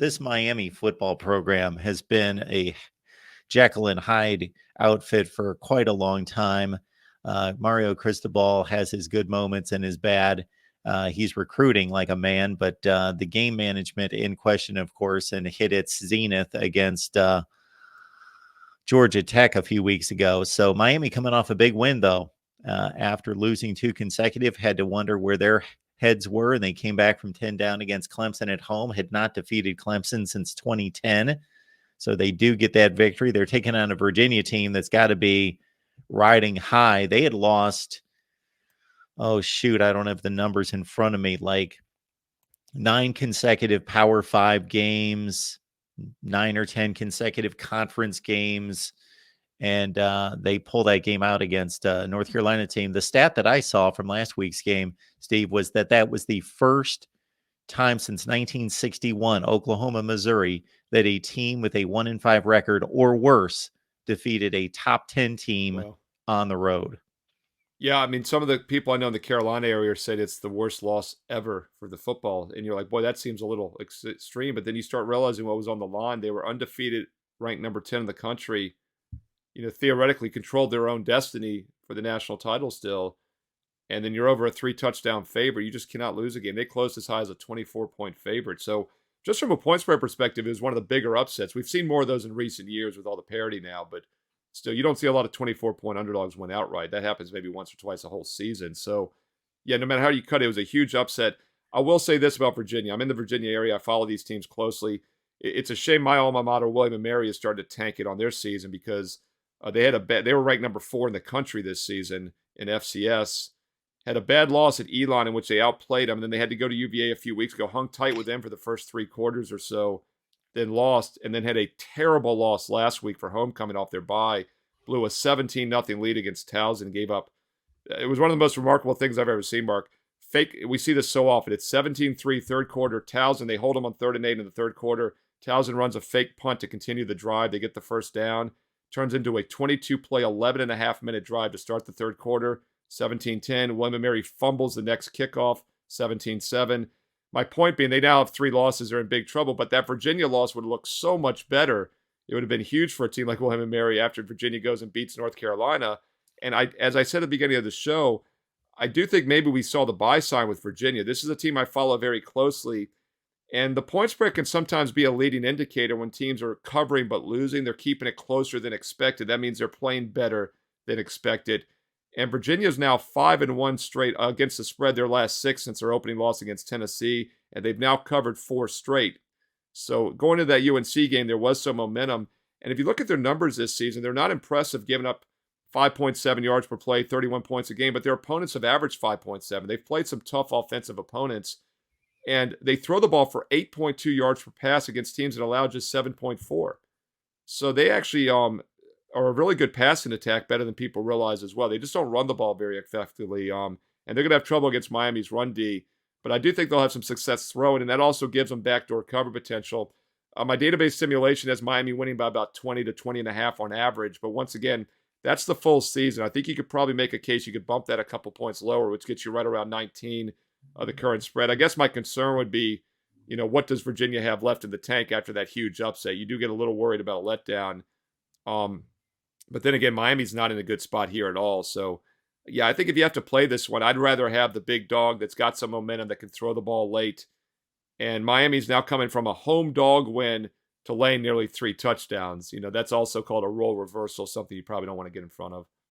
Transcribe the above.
this Miami football program has been a Jekyll and Hyde outfit for quite a long time. Mario Cristobal has his good moments and his bad. He's recruiting like a man, but the game management in question, of course, and hit its zenith against Georgia Tech a few weeks ago. So Miami coming off a big win, though, after losing two consecutive, had to wonder where their heads were, and they came back from 10 down against Clemson at home, had not defeated Clemson since 2010. So they do get that victory. They're taking on a Virginia team that's got to be riding high. They had lost, oh, shoot, I don't have the numbers in front of me, like 9 consecutive Power 5 games, 9 or 10 consecutive conference games, and they pull that game out against North Carolina team. The stat that I saw from last week's game, Steve, was that was the first time since 1961, Oklahoma, Missouri, that a team with a 1-5 record or worse defeated a top 10 team Well, on the road. yeah, I mean, some of the people I know in the Carolina area said it's the worst loss ever for the football. And you're like, boy, that seems a little extreme. But then you start realizing what was on the line. They were undefeated, ranked number 10 in the country, theoretically controlled their own destiny for the national title still. And then you're over a 3-touchdown favorite. You just cannot lose a game. They closed as high as a 24-point favorite. So just from a point spread perspective, it was one of the bigger upsets. We've seen more of those in recent years with all the parity now, but still, you don't see a lot of 24-point underdogs win outright. That happens maybe once or twice a whole season. So, yeah, no matter how you cut it, it was a huge upset. I will say this about Virginia. I'm in the Virginia area. I follow these teams closely. It's a shame my alma mater, William & Mary, has started to tank it on their season because they were ranked number 4 in the country this season in FCS. Had a bad loss at Elon in which they outplayed them. And then they had to go to UVA a few weeks ago, hung tight with them for the first 3 quarters or so, then lost, and then had a terrible loss last week for homecoming off their bye. Blew a 17-0 lead against Towson, gave up. It was one of the most remarkable things I've ever seen, Mark. We see this so often. It's 17-3 third quarter. Towson, they hold them on 3rd and 8 in the third quarter. Towson runs a fake punt to continue the drive. They get the first down. Turns into a 22-play, 11.5-minute drive to start the third quarter. 17-10. William & Mary fumbles the next kickoff. 17-7. My point being, they now have 3 losses. They're in big trouble, but that Virginia loss would look so much better. It would have been huge for a team like William & Mary after Virginia goes and beats North Carolina. And as I said at the beginning of the show, I do think maybe we saw the buy sign with Virginia. This is a team I follow very closely. And the point spread can sometimes be a leading indicator when teams are covering but losing. They're keeping it closer than expected. That means they're playing better than expected. And Virginia is now 5-1 straight against the spread their last 6 since their opening loss against Tennessee. And they've now covered 4 straight. So going to that UNC game, there was some momentum. And if you look at their numbers this season, they're not impressive, giving up 5.7 yards per play, 31 points a game, but their opponents have averaged 5.7. They've played some tough offensive opponents, and they throw the ball for 8.2 yards per pass against teams that allow just 7.4. So they actually are a really good passing attack, better than people realize as well. They just don't run the ball very effectively, and they're going to have trouble against Miami's run D. But I do think they'll have some success throwing, and that also gives them backdoor cover potential. My database simulation has Miami winning by about 20 to 20.5 on average. But once again, that's the full season. I think you could probably make a case you could bump that a couple points lower, which gets you right around 19, the current spread. I guess my concern would be, what does Virginia have left in the tank after that huge upset? You do get a little worried about a letdown. But then again, Miami's not in a good spot here at all. So, yeah, I think if you have to play this one, I'd rather have the big dog that's got some momentum that can throw the ball late. And Miami's now coming from a home dog win to laying nearly 3 touchdowns. That's also called a role reversal, something you probably don't want to get in front of.